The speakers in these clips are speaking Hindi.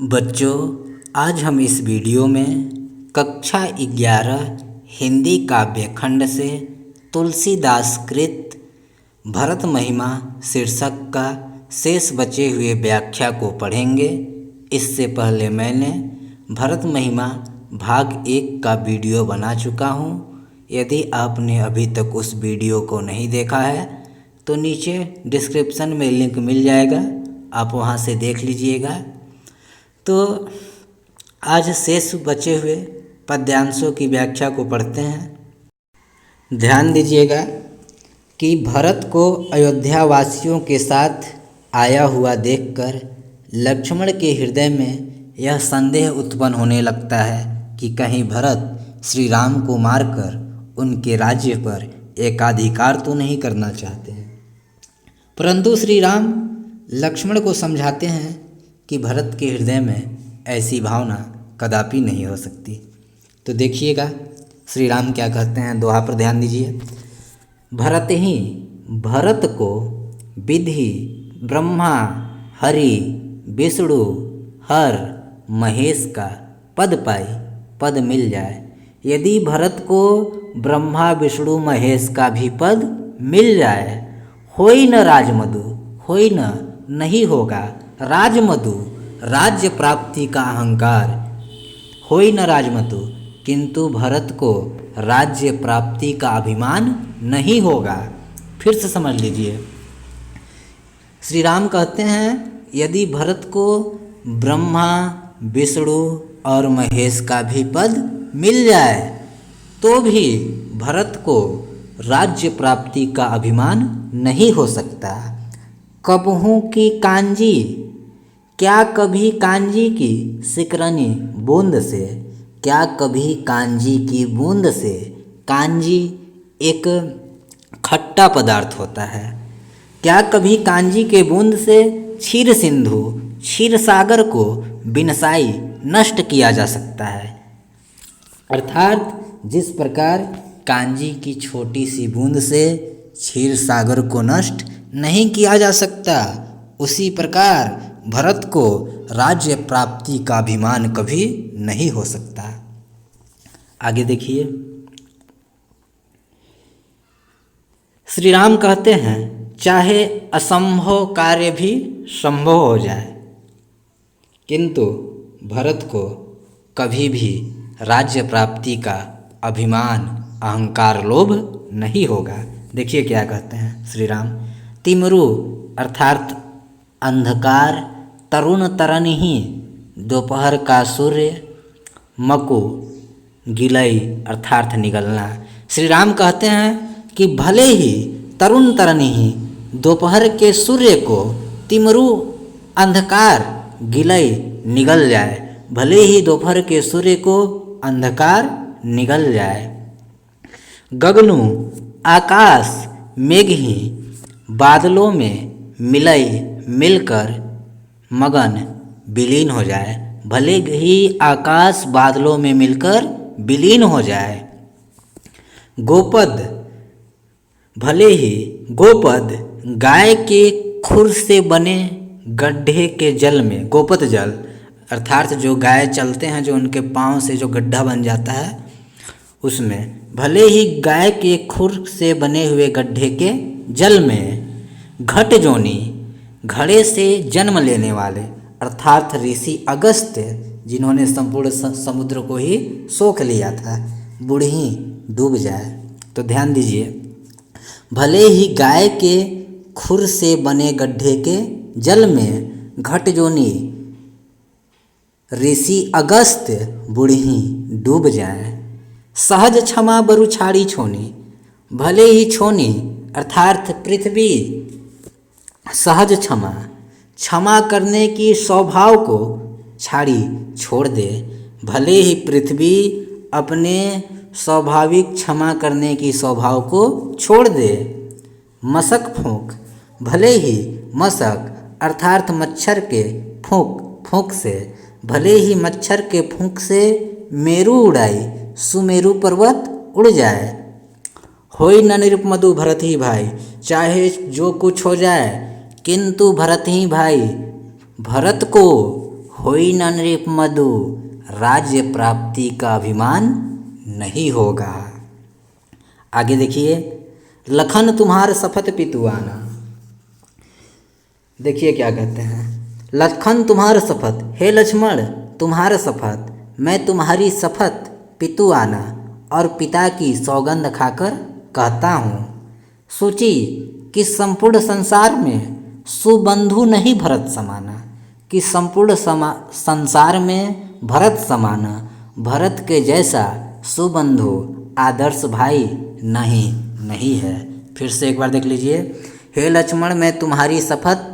बच्चों, आज हम इस वीडियो में कक्षा 11 हिंदी काव्य खंड से तुलसीदास कृत भरत महिमा शीर्षक का शेष बचे हुए व्याख्या को पढ़ेंगे। इससे पहले मैंने भरत महिमा भाग 1 का वीडियो बना चुका हूँ। यदि आपने अभी तक उस वीडियो को नहीं देखा है तो नीचे डिस्क्रिप्शन में लिंक मिल जाएगा, आप वहाँ से देख लीजिएगा। तो आज शेष बचे हुए पद्यांशों की व्याख्या को पढ़ते हैं। ध्यान दीजिएगा कि भरत को अयोध्या वासियों के साथ आया हुआ देखकर लक्ष्मण के हृदय में यह संदेह उत्पन्न होने लगता है कि कहीं भरत श्री राम को मारकर उनके राज्य पर एकाधिकार तो नहीं करना चाहते हैं। परंतु श्री राम लक्ष्मण को समझाते हैं कि भरत के हृदय में ऐसी भावना कदापि नहीं हो सकती। तो देखिएगा श्री राम क्या कहते हैं, दोहा पर ध्यान दीजिए। भरत को विधि ब्रह्मा हरि विष्णु हर महेश का पद पाई पद मिल जाए। यदि भरत को ब्रह्मा विष्णु महेश का भी पद मिल जाए, होई न राजमधु, होई न नहीं होगा राजमधु, राज्य प्राप्ति का अहंकार, होई न राजमधु, किंतु भरत को राज्य प्राप्ति का अभिमान नहीं होगा। फिर से समझ लीजिए, श्री राम कहते हैं यदि भरत को ब्रह्मा विष्णु और महेश का भी पद मिल जाए तो भी भरत को राज्य प्राप्ति का अभिमान नहीं हो सकता। कबहू की कांजी, क्या कभी कांजी की सिकरनी बूंद से, क्या कभी कांजी की बूंद से, कांजी एक खट्टा पदार्थ होता है, क्या कभी कांजी के बूंद से क्षीर सिंधु क्षीर सागर को बिनसाई नष्ट किया जा सकता है। अर्थात जिस प्रकार कांजी की छोटी सी बूंद से क्षीर सागर को नष्ट नहीं किया जा सकता, उसी प्रकार भरत को राज्य प्राप्ति का अभिमान कभी नहीं हो सकता। आगे देखिए, श्री राम कहते हैं चाहे असंभव कार्य भी संभव हो जाए, किंतु भरत को कभी भी राज्य प्राप्ति का अभिमान अहंकार लोभ नहीं होगा। देखिए क्या कहते हैं श्री राम। तिमरु अर्थात अंधकार, तरुण तरन ही दोपहर का सूर्य, मकु गिलई अर्थात निगलना। श्री राम कहते हैं कि भले ही तरुण तरन ही दोपहर के सूर्य को तिमरु अंधकार गिलई निगल जाए, भले ही दोपहर के सूर्य को अंधकार निगल जाए। गगनु आकाश मेघ ही बादलों में मिलई मिलकर मगन विलीन हो जाए, भले ही आकाश बादलों में मिलकर विलीन हो जाए। गोपद, भले ही गोपद गाय के खुर से बने गड्ढे के जल में, गोपद जल अर्थात जो गाय चलते हैं, जो उनके पाँव से जो गड्ढा बन जाता है उसमें, भले ही गाय के खुर से बने हुए गड्ढे के जल में घट जोनी घड़े से जन्म लेने वाले अर्थात ऋषि अगस्त्य, जिन्होंने संपूर्ण समुद्र को ही सोख लिया था, बूढ़ी डूब जाए। तो ध्यान दीजिए, भले ही गाय के खुर से बने गड्ढे के जल में घट जोनी ऋषि अगस्त्य बूढ़ी डूब जाए। सहज क्षमा बरु छाड़ी छोनी, भले ही छोनी अर्थात पृथ्वी सहज क्षमा, क्षमा करने की स्वभाव को छाड़ी छोड़ दे, भले ही पृथ्वी अपने स्वाभाविक क्षमा करने की स्वभाव को छोड़ दे। मशक फूंक, भले ही मशक अर्थात मच्छर के फूंक से, भले ही मच्छर के फूंक से मेरू उड़ाई सुमेरु पर्वत उड़ जाए। होई न निरुपमधु भरत ही भाई, चाहे जो कुछ हो जाए किंतु भरत ही भाई, भरत को होई न नृप मधु, राज्य प्राप्ति का अभिमान नहीं होगा। आगे देखिए, लखन तुम्हार शपथ पितुआना। देखिए क्या कहते हैं, लखन तुम्हार शपथ, हे लक्ष्मण तुम्हारा शपथ, मैं तुम्हारी शपथ पितुआना और पिता की सौगंध खाकर कहता हूँ। सोची कि संपूर्ण संसार में सुबंधु नहीं भरत समाना, कि संपूर्ण संसार में भरत समाना, भरत के जैसा सुबंधु आदर्श भाई नहीं है। फिर से एक बार देख लीजिए, हे लक्ष्मण मैं तुम्हारी शपथ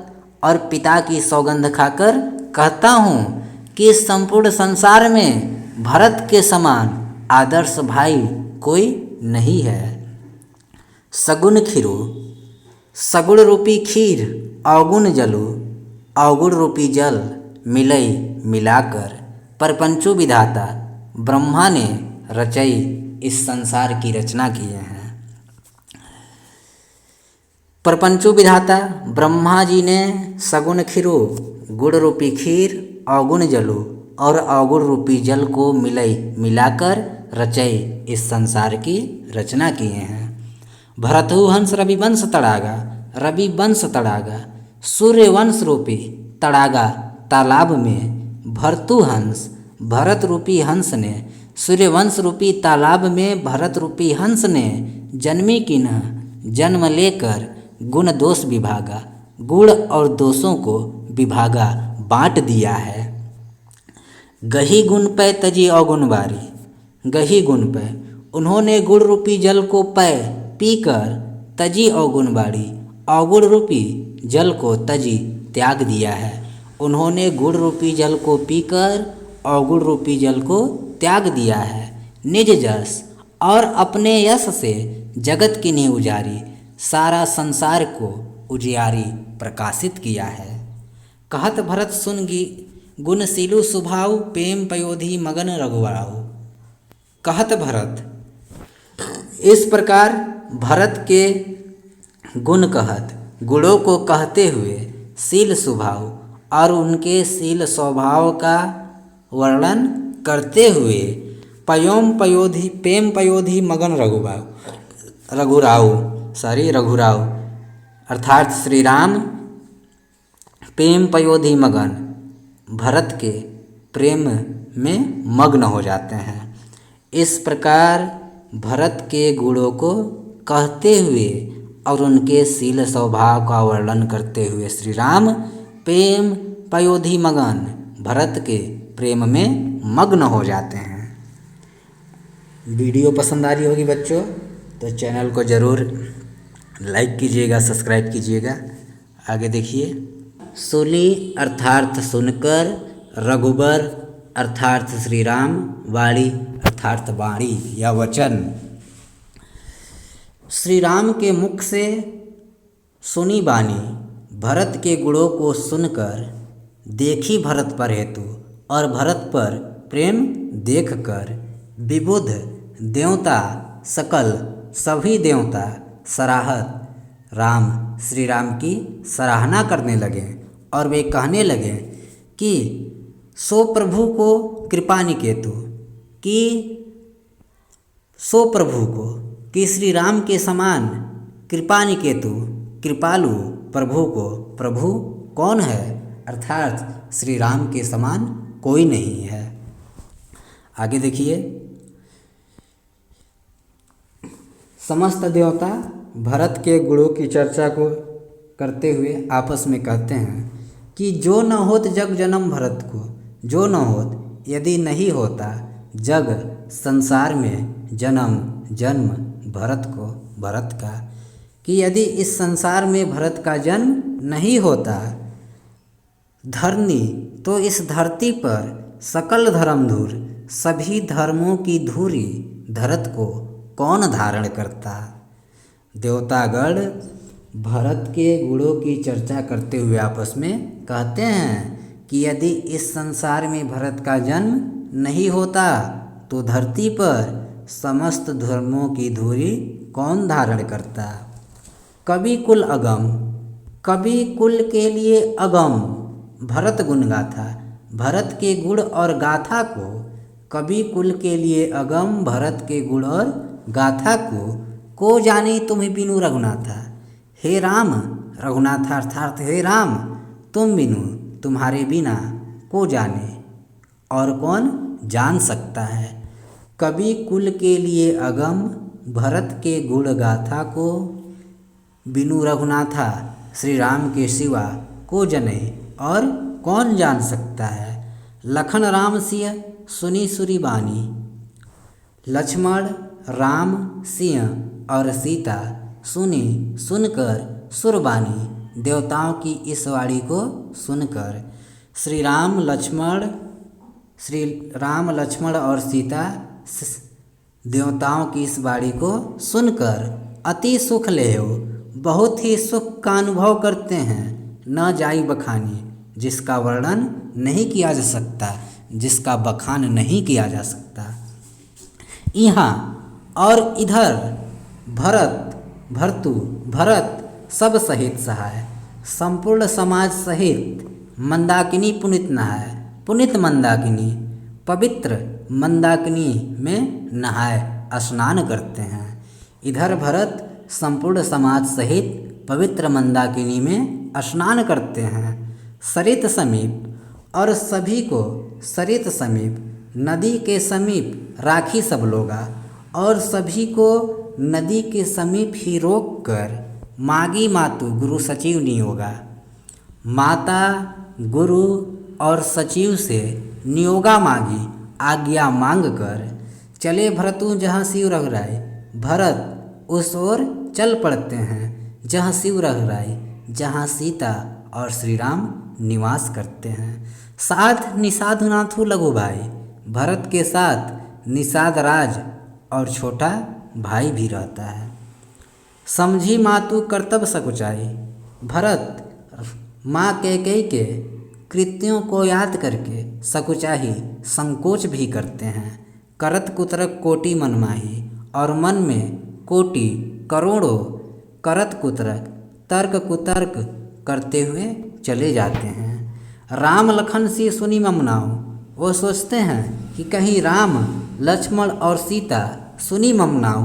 और पिता की सौगंध खाकर कहता हूँ कि संपूर्ण संसार में भरत के समान आदर्श भाई कोई नहीं है। सगुन खीरु, सगुण रूपी खीर अवगुण जलु, अवगुण रूपी जल मिलई मिलाकर परपंचु विधाता ब्रह्मा ने रचई इस संसार की रचना किए हैं। परपंचु विधाता ब्रह्मा जी ने सगुण खीरु, गुण रूपी खीर, अवगुण जलु और अवगुण रूपी जल को मिलाकर रचई इस संसार की रचना किए हैं। भरतहु हंस रविवंश तड़ागा, रविवंश तड़ागा सूर्यवंश रूपी तड़ागा तालाब में भरतु हंस, भरत रूपी हंस ने सूर्यवंश रूपी तालाब में भरत रूपी हंस ने जन्मी किन्ह जन्म लेकर गुण दोष विभागा, गुण और दोषों को विभागा बांट दिया है। गही गुण पै तजी अवगुण बारी, गही गुण पै उन्होंने गुण रूपी जल को पै पीकर तजी अवगुण बारी, अवगुण रूपी जल को तजी त्याग दिया है। उन्होंने गुण रूपी जल को पीकर अवगुण रूपी जल को त्याग दिया है। निज जस और अपने यश से जगत की नींव उजारी, सारा संसार को उजियारी प्रकाशित किया है। कहत भरत सुन गुणशीलु सुभाव, प्रेम पयोधि मगन रघुराऊ। कहत भरत, इस प्रकार भरत के गुण कहत, गुणों को कहते हुए शील स्वभाव और उनके शील स्वभाव का वर्णन करते हुए प्रेम पयोधि मगन रघुराऊ अर्थात श्री राम प्रेम पयोधि मगन भरत के प्रेम में मग्न हो जाते हैं। इस प्रकार भरत के गुणों को कहते हुए और उनके शील स्वभाव का वर्णन करते हुए श्री राम प्रेम पयोधि मगन भरत के प्रेम में मग्न हो जाते हैं। वीडियो पसंद आ रही होगी बच्चों, तो चैनल को ज़रूर लाइक कीजिएगा, सब्सक्राइब कीजिएगा। आगे देखिए, सुनी अर्थार्थ सुनकर, रघुबर अर्थार्थ श्री राम, वाणी अर्थार्थ वाणी या वचन। श्री राम के मुख से सुनी बानी, भरत के गुणों को सुनकर देखी भरत पर हेतु और भरत पर प्रेम देखकर विबुध देवता सकल सभी देवता सराहत राम श्री राम की सराहना करने लगे और वे कहने लगे कि सो प्रभु को कृपा निकेतु, कि सो प्रभु को कि श्री राम के समान कृपा निकेतु कृपालु प्रभु को प्रभु कौन है, अर्थात श्री राम के समान कोई नहीं है। आगे देखिए, समस्त देवता भरत के गुणों की चर्चा को करते हुए आपस में कहते हैं कि जो न होत जग जन्म भरत को, जो न होत यदि नहीं होता जग संसार में जन्म भरत को, भरत का, कि यदि इस संसार में भरत का जन्म नहीं होता धरनी, तो इस धरती पर सकल धर्मधूर सभी धर्मों की धूरी धरत को कौन धारण करता। देवतागण भरत के गुणों की चर्चा करते हुए आपस में कहते हैं कि यदि इस संसार में भरत का जन्म नहीं होता तो धरती पर समस्त धर्मों की धूरी कौन धारण करता। कवि कुल अगम, कवि कुल के लिए अगम भरत गुण गाथा, भरत के गुण और गाथा को, कवि कुल के लिए अगम भरत के गुण और गाथा को जाने तुम्हें बिनु रघुनाथा। हे राम, रघुनाथ अर्थात हे राम, तुम बिनु, तुम्हारे बिना को जाने, और कौन जान सकता है। कवि कुल के लिए अगम भरत के गुण गाथा को, बिनु रघुनाथा श्री राम के सिवा को जने, और कौन जान सकता है। लखन राम सिय सुनी सुरी बानी, लक्ष्मण राम सिंह और सीता सुनी सुनकर सुरबानी, देवताओं की इस वाणी को सुनकर श्री राम लक्ष्मण और सीता देवताओं की इस वाणी को सुनकर अति सुख ले हो, बहुत ही सुख का अनुभव करते हैं। न जाई बखानी, जिसका वर्णन नहीं किया जा सकता, जिसका बखान नहीं किया जा सकता। यहाँ और इधर भरत सब सहित सहाय, संपूर्ण समाज सहित मंदाकिनी पुनित नहाय, पुनित मंदाकिनी पवित्र मंदाकिनी में नहाय स्नान करते हैं। इधर भरत संपूर्ण समाज सहित पवित्र मंदाकिनी में स्नान करते हैं। सरित समीप और सभी को सरित समीप, नदी के समीप राखी सब लोगा, और सभी को नदी के समीप ही रोक कर मागी मातु गुरु सचिव नियोगा, माता गुरु और सचिव से नियोगा मांगी, आज्ञा मांग कर चले भरतु जहाँ शिव रघुराई। भरत उस ओर चल पड़ते हैं जहाँ शिव रघुराई, जहाँ सीता और श्री राम निवास करते हैं। साथ निषाद नाथु लघु भाई, भरत के साथ निषाद राज और छोटा भाई भी रहता है। समझी मातु कर्तव्य सकुचाई, भरत माँ कैकेयी के कृत्यों को याद करके सकुचाही संकोच भी करते हैं। करत कुतरक कोटि मन माही, और मन में कोटि करोड़ों करत कुतरक तर्क कुतर्क करते हुए चले जाते हैं। राम लखन सी सुनी ममनाओ, वो सोचते हैं कि कहीं राम लक्ष्मण और सीता सुनी ममनाओ,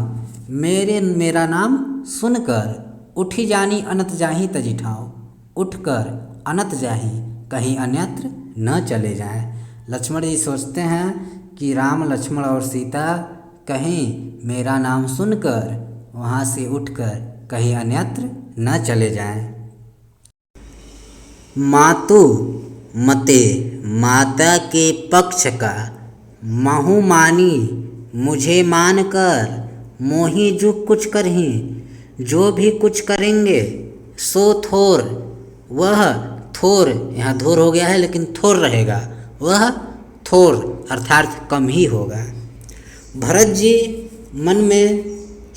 मेरा नाम सुनकर उठी जानी अनंत जाही तजिठाओ, उठकर अनंत जाही कहीं अन्यत्र न चले जाएं। लक्ष्मण जी सोचते हैं कि राम लक्ष्मण और सीता कहीं मेरा नाम सुनकर वहाँ से उठकर कहीं अन्यत्र न चले जाएं। मातु मते माता के पक्ष का, महु मानी मुझे मानकर, मोही जो कुछ करही, जो भी कुछ करेंगे सो थोर, वह थोर, यहाँ धोर हो गया है लेकिन थोर रहेगा, वह थोर अर्थात कम ही होगा। भरत जी मन में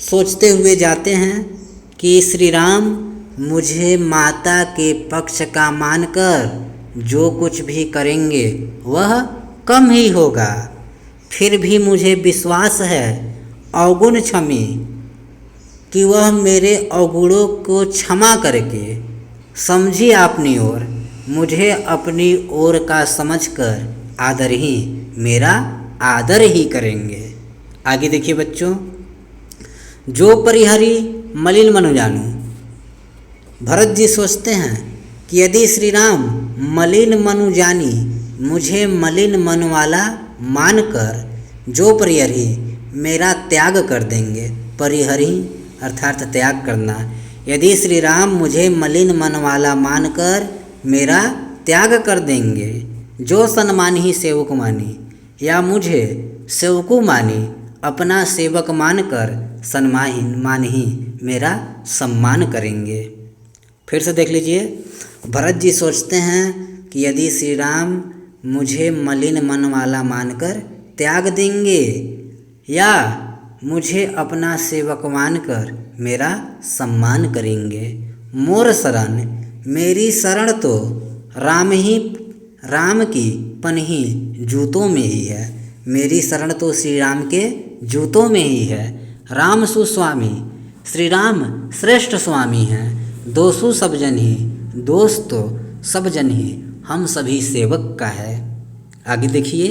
सोचते हुए जाते हैं कि श्री राम मुझे माता के पक्ष का मानकर जो कुछ भी करेंगे वह कम ही होगा, फिर भी मुझे विश्वास है अवगुण क्षमी, कि वह मेरे अवगुणों को क्षमा करके समझी अपनी ओर, मुझे अपनी ओर का समझकर आदर ही मेरा आदर ही करेंगे। आगे देखिए बच्चों, जो परिहरी मलिन मनु जानू, भरत जी सोचते हैं कि यदि श्री राम मलिन मनु जानी, मुझे मलिन मन वाला मानकर जो परिहरी मेरा त्याग कर देंगे, परिहरी अर्थात त्याग करना, यदि श्री राम मुझे मलिन मन वाला मानकर मेरा त्याग कर देंगे, जो सन्मान ही सेवक मानी, या मुझे सेवकू मानी, अपना सेवक मानकर मान ही मेरा सम्मान करेंगे। फिर से देख लीजिए, भरत जी सोचते हैं कि यदि श्री राम मुझे मलिन मन वाला मानकर त्याग देंगे, या मुझे अपना सेवक मानकर मेरा सम्मान करेंगे। मोर शरण, मेरी शरण तो राम की पनही जूतों में ही है, मेरी शरण तो श्री राम के जूतों में ही है। राम सुस्वामी, श्री राम श्रेष्ठ स्वामी हैं, दोषु सब जन ही, दोष तो सब जन ही हम सभी सेवक का है। आगे देखिए,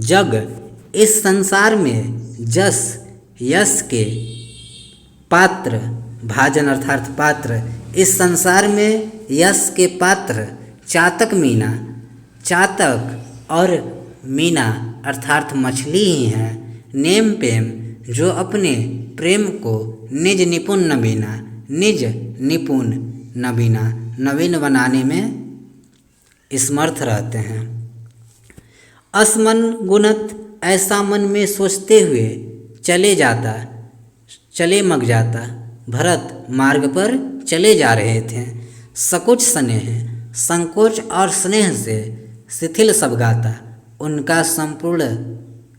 जग इस संसार में जस यश के पात्र, भाजन अर्थात पात्र, इस संसार में यश के पात्र चातक मीना, चातक और मीना अर्थात मछली ही हैं। नेम प्रेम, जो अपने प्रेम को निज निपुण नवीना, निज निपुण नवीना, नवीन बनाने में समर्थ रहते हैं। असमन गुणत, ऐसा मन में सोचते हुए चले मग जाता। भरत मार्ग पर चले जा रहे थे। सकुच स्नेह, संकोच और स्नेह से शिथिल सब गाता, उनका संपूर्ण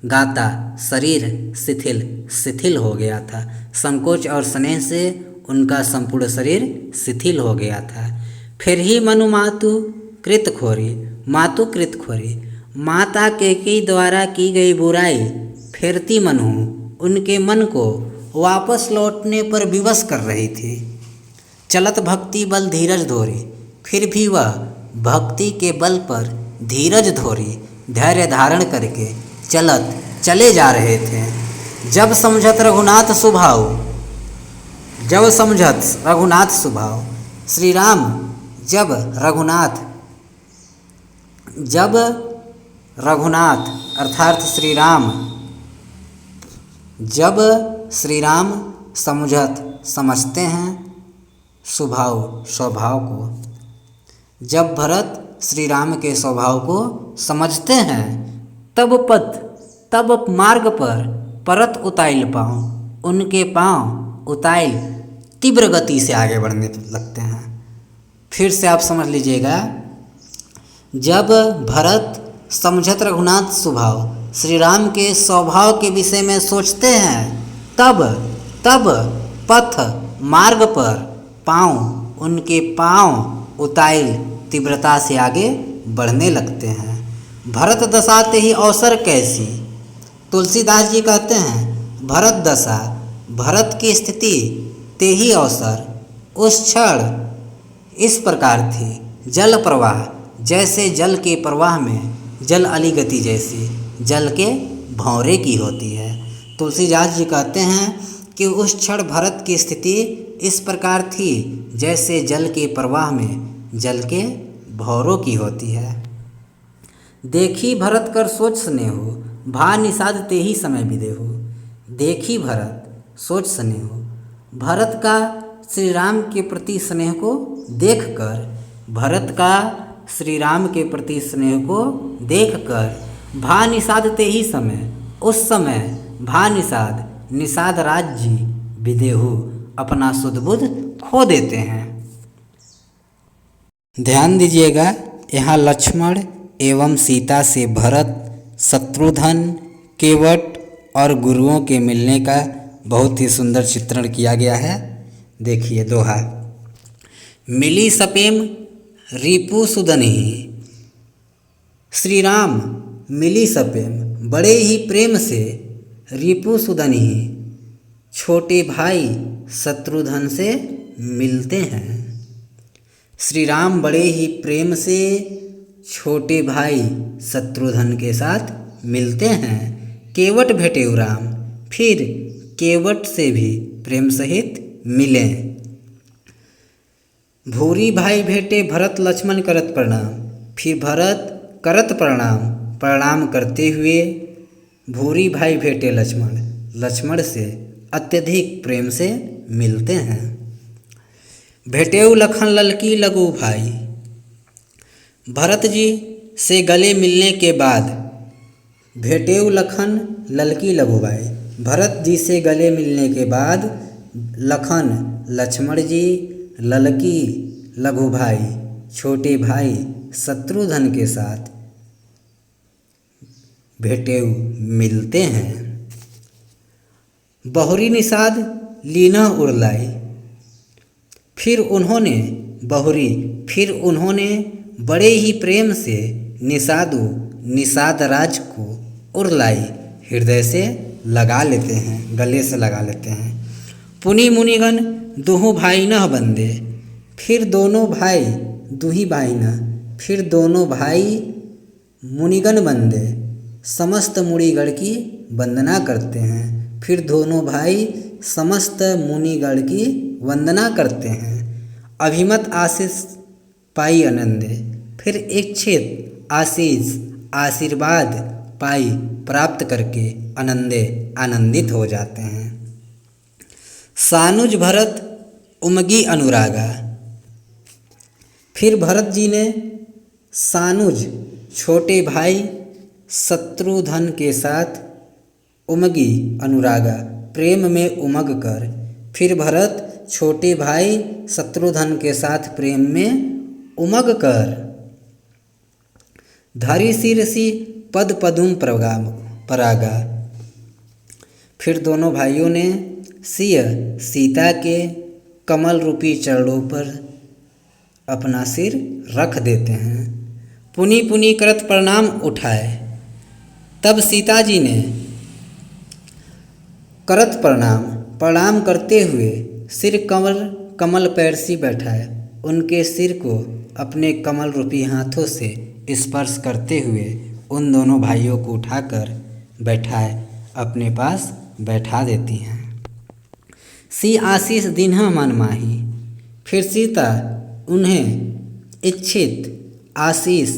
गाता शरीर शिथिल हो गया था। संकोच और स्नेह से उनका संपूर्ण शरीर शिथिल हो गया था। फिर ही मनु मातु कृतखोरी, मातु कृतखोरी, माता कैकेयी द्वारा की गई बुराई फेरती मनु उनके मन को वापस लौटने पर विवश कर रही थी। चलत भक्ति बल धीरज धोरी, फिर भी वह भक्ति के बल पर धीरज धोरी, धैर्य धारण करके चले जा रहे थे। जब समझत रघुनाथ स्वभाव, श्री राम जब रघुनाथ अर्थात श्री राम, जब श्री राम समझते हैं स्वभाव को, जब भरत श्री राम के स्वभाव को समझते हैं, तब मार्ग पर परत उताइल पाँव, उनके पाँव उताइल तीव्र गति से आगे बढ़ने लगते हैं। फिर से आप समझ लीजिएगा, जब भरत समझत रघुनाथ स्वभाव, श्री राम के स्वभाव के विषय में सोचते हैं, तब पथ मार्ग पर पाँव, उनके पाँव उताइल तीव्रता से आगे बढ़ने लगते हैं। भरत दशा ते ही अवसर कैसी, तुलसीदास जी कहते हैं भरत दशा, भरत की स्थिति ते ही अवसर, उस क्षण इस प्रकार थी। जल प्रवाह, जैसे जल के प्रवाह में जल अली गति जैसी जल के भंवरे की होती है। तुलसीदास जी कहते हैं कि उस क्षण भरत की स्थिति इस प्रकार थी जैसे जल के प्रवाह में जल के भंवरों की होती है। देखी भरत कर सोच स्नेहो, भा निषाद ते ही समय विदेहो। देखी भरत सोच स्नेहो, भरत का श्री राम के प्रति स्नेह को देखकर, भरत का श्री राम के प्रति स्नेह को देखकर, भा निषाद ते ही समय, उस समय भा निषाद राज्य विदेहु, अपना सुध बुध खो देते हैं। ध्यान दीजिएगा, यहाँ लक्ष्मण एवं सीता से भरत, शत्रुघ्न, केवट और गुरुओं के मिलने का बहुत ही सुंदर चित्रण किया गया है। देखिए दोहा, मिली सपेम रिपु सुदनहि, श्री राम मिली सपेम, बड़े ही प्रेम से, रिपु सुदनहि, छोटे भाई शत्रुघ्न से मिलते हैं। श्री राम बड़े ही प्रेम से छोटे भाई शत्रुघ्न के साथ मिलते हैं। केवट भेटेउ राम, फिर केवट से भी प्रेम सहित मिले। भूरी भाई भेटे भरत लक्ष्मण करत प्रणाम, फिर भरत करत प्रणाम करते हुए भूरी भाई भेटे लक्ष्मण से अत्यधिक प्रेम से मिलते हैं। भेटेउ लखन ललकी लगू भाई, भरत जी से गले मिलने के बाद भेटेउ लखन ललकी लगू भाई, भरत जी से गले मिलने के बाद लखन लक्ष्मण जी, ललकी लघु भाई छोटे भाई शत्रुघ्न के साथ भेटेउ मिलते हैं। बहुरी निषाद लीना उड़लाई, फिर उन्होंने बड़े ही प्रेम से निषाद राज को उड़लाई, हृदय से लगा लेते हैं, गले से लगा लेते हैं। पुनि मुनिगण दुहु भाई न बंदे, फिर दोनों भाई दुही भाई न, फिर दोनों भाई मुनिगण वंदे, समस्त मुनिगण की वंदना करते हैं। फिर दोनों भाई समस्त मुनिगण की वंदना करते हैं। अभिमत आशीष पाई आनंदे, फिर इच्छित आशीष आशीर्वाद पाई प्राप्त करके आनंदित हो जाते हैं। सानुज भरत उमगी अनुरागा, फिर भरत जी ने सानुज छोटे भाई शत्रुघ्न के साथ उमगी अनुरागा प्रेम में उमग कर, फिर भरत छोटे भाई शत्रुघ्न के साथ प्रेम में उमग कर धरी शिरसी पद पदुम परागा, फिर दोनों भाइयों ने सिय सीता के कमल रूपी चरणों पर अपना सिर रख देते हैं। पुनि पुनि करत प्रणाम उठाए, तब सीता जी ने करत प्रणाम करते हुए सिर कमल पैर सी बैठाए, उनके सिर को अपने कमल रूपी हाथों से स्पर्श करते हुए उन दोनों भाइयों को उठाकर बैठाए अपने पास बैठा देती हैं। सी आशीष दिन्हा मन माही, फिर सीता उन्हें इच्छित आशीष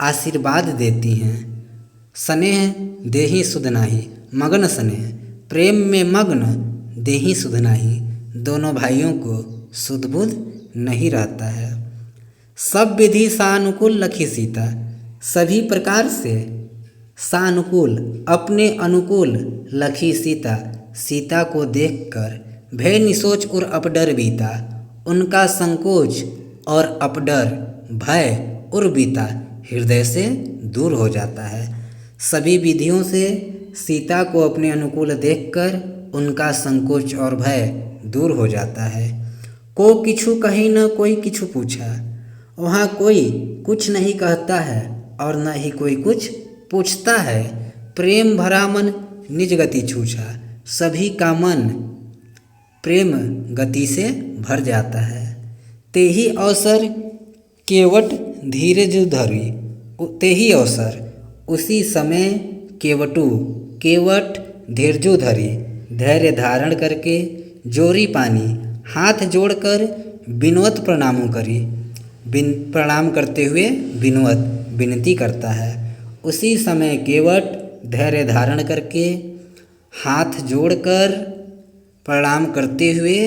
आशीर्वाद देती हैं। स्नेह देहि सुध नाही, मगन स्नेह प्रेम में मग्न देहि सुध नाही, दोनों भाइयों को सुध बुध नहीं रहता है। सब विधि सानुकूल लखी सीता, सभी प्रकार से सानुकूल अपने अनुकूल लखी सीता, सीता को देखकर भय निसोच और अपडर बीता, उनका संकोच और अपडर भय और बीता हृदय से दूर हो जाता है। सभी विधियों से सीता को अपने अनुकूल देखकर उनका संकोच और भय दूर हो जाता है। को किछु कहीं न कोई किछु पूछा, वहाँ कोई कुछ नहीं कहता है और न ही कोई कुछ पूछता है। प्रेम भरा मन निज गति छूछा, सभी का मन प्रेम गति से भर जाता है। तेहि अवसर केवट धीरज धरी, तेहि अवसर उसी समय केवट धीरजो धरी, धैर्य धारण करके जोरी पानी हाथ जोड़कर विनवत प्रणामों करी, प्रणाम करते हुए विनवत विनती करता है। उसी समय केवट धैर्य धारण करके हाथ जोड़कर प्रणाम करते हुए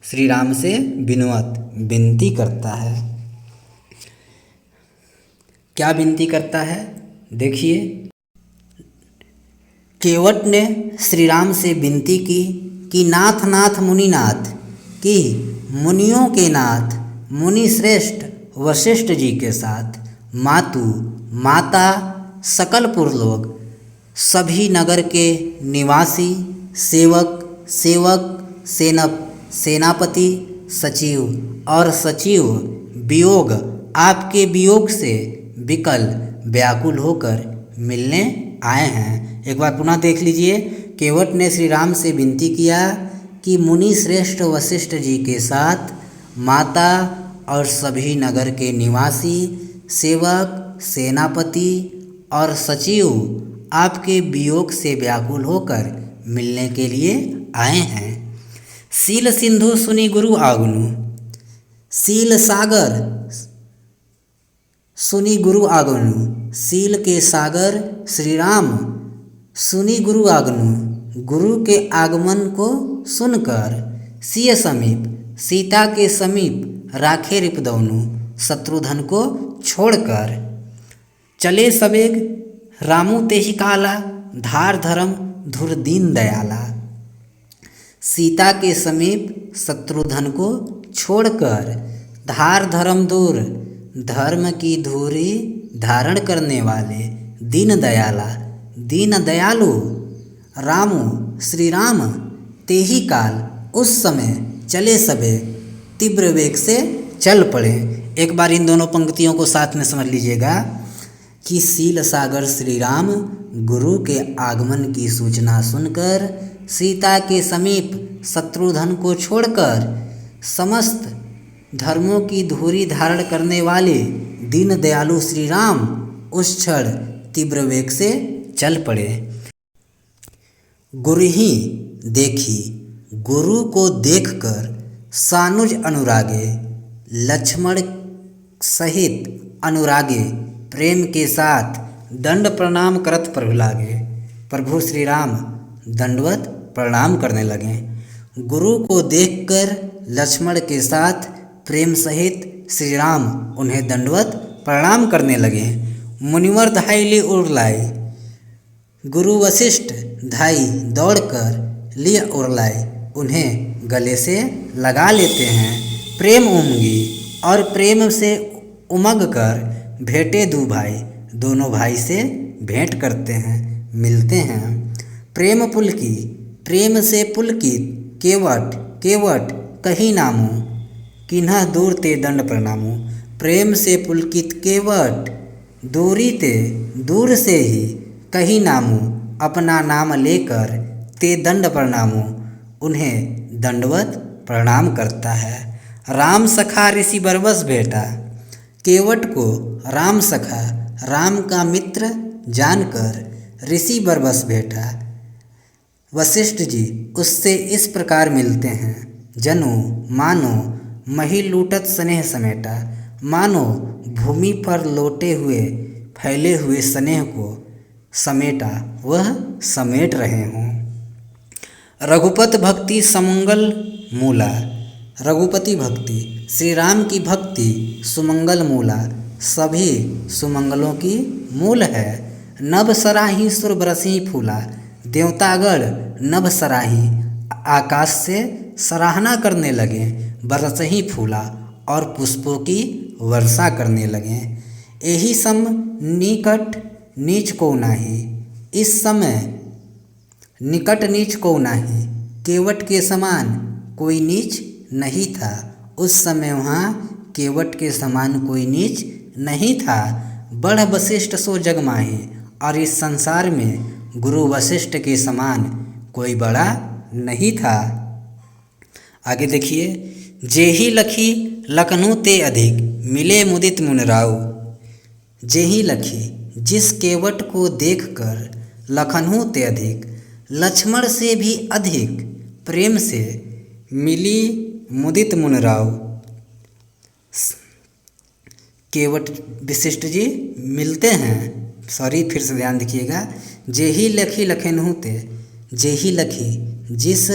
श्री राम से विनवत विनती करता है। क्या विनती करता है देखिए। केवट ने श्री राम से विनती की कि नाथ नाथ मुनिनाथ, कि मुनियों के नाथ मुनि श्रेष्ठ वशिष्ठ जी के साथ माता सकल पुरलोक सभी नगर के निवासी सेवक सेनापति सचिव और सचिव वियोग आपके वियोग से विकल व्याकुल होकर मिलने आए हैं। एक बार पुनः देख लीजिए। केवट ने श्री राम से विनती किया कि मुनि श्रेष्ठ वशिष्ठ जी के साथ माता और सभी नगर के निवासी सेवक सेनापति और सचिव आपके वियोग से व्याकुल होकर मिलने के लिए आए हैं। सील सिंधु सुनी गुरु आगनु, सील सागर सुनी गुरु आगनु, सील के सागर श्री राम सुनी गुरु आगनु, गुरु के आगमन को सुनकर सिय समीप सीता के समीप राखे रिपदौनु, शत्रुघ्न को छोड़कर चले सवेग रामू तेहि काला, धार धर्म धुर दीन दयाला। सीता के समीप शत्रुघ्न को छोड़कर धार धर्म दूर धर्म की धूरी धारण करने वाले दीन दयालु रामू श्री राम तेहि काल उस समय चले सबे तीव्र वेग से चल पड़े। एक बार इन दोनों पंक्तियों को साथ में समझ लीजिएगा कि सील सागर श्री राम गुरु के आगमन की सूचना सुनकर सीता के समीप शत्रुघ्न को छोड़कर समस्त धर्मों की धुरी धारण करने वाले दीन दयालु श्री राम उस क्षण तीव्र वेग से चल पड़े। गुरु ही देखी गुरु को देखकर सानुज अनुरागे, लक्ष्मण सहित अनुरागे प्रेम के साथ दंड प्रणाम करत प्रभु लागे। प्रभु श्री राम दंडवत प्रणाम करने लगे। गुरु को देखकर लक्ष्मण के साथ प्रेम सहित श्री राम उन्हें दंडवत प्रणाम करने लगे। मुनिवर धाई उड़लाए, गुरु वशिष्ठ धाई दौड़कर लिए उड़लाए, उन्हें गले से लगा लेते हैं। प्रेम उमगी और प्रेम से उमग कर भेंटे दो भाई, दोनों भाई से भेंट करते हैं, मिलते हैं। प्रेम पुलकी प्रेम से पुलकित, केवट केवट कही नामू, किन्ह दूर ते दंड प्रणामू। प्रेम से पुलकित केवट, दूरी ते दूर से ही कही नामू, अपना नाम लेकर ते दंड प्रणामू, उन्हें दंडवत प्रणाम करता है। राम सखा ऋषि बरबस भेटा, केवट को राम सखा राम का मित्र जानकर ऋषि बरबस भेटा। वशिष्ठ जी उससे इस प्रकार मिलते हैं। जनु मानो मही लूटत स्नेह समेटा, मानो भूमि पर लौटे हुए फैले हुए स्नेह को समेटा वह समेट रहे हों। रघुपत भक्ति सुमंगल मूला, रघुपति भक्ति श्री राम की भक्ति सुमंगल मूला, सभी सुमंगलों की मूल है। नभ सराही सुर बरसी फूला, देवतागण नभ सराही आकाश से सराहना करने लगे, बरस ही फूला और पुष्पों की वर्षा करने लगे। यही सम निकट नीच को नाही, इस समय निकट नीच को नाही, केवट के समान कोई नीच नहीं था। उस समय वहाँ केवट के समान कोई नीच नहीं था। बढ़ वशिष्ठ सो जग माही, और इस संसार में गुरु वशिष्ठ के समान कोई बड़ा नहीं था। आगे देखिए, जेहि लखी लखनऊ ते अधिक, मिले मुदित मुनराउ। जेहि लखी जिस केवट को देखकर लखनऊ ते अधिक, लक्ष्मण से भी अधिक प्रेम से मिली मुदित मुनराउ। केवट वशिष्ठ जी मिलते हैं, सॉरी फिर से ध्यान देखिएगा। जेहि लखी लखनऊ ते, जेहि लखी जिस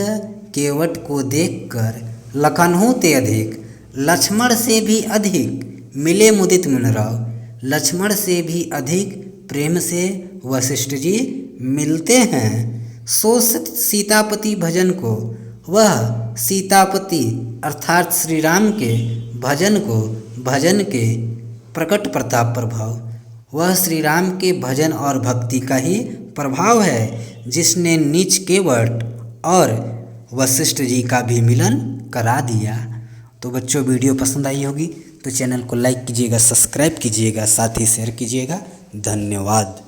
केवट को देखकर लखनऊ ते अधिक, लक्ष्मण से भी अधिक मिले मुदित मुनराउ, लक्ष्मण से भी अधिक प्रेम से वशिष्ठ जी मिलते हैं। सो सीतापति भजन को, वह सीतापति अर्थात श्री राम के भजन को, भजन के प्रकट प्रताप प्रभाव, वह श्री राम के भजन और भक्ति का ही प्रभाव है, जिसने नीच केवट और वशिष्ठ जी का भी मिलन करा दिया। तो बच्चों वीडियो पसंद आई होगी तो चैनल को लाइक कीजिएगा, सब्सक्राइब कीजिएगा, साथ ही शेयर कीजिएगा। धन्यवाद।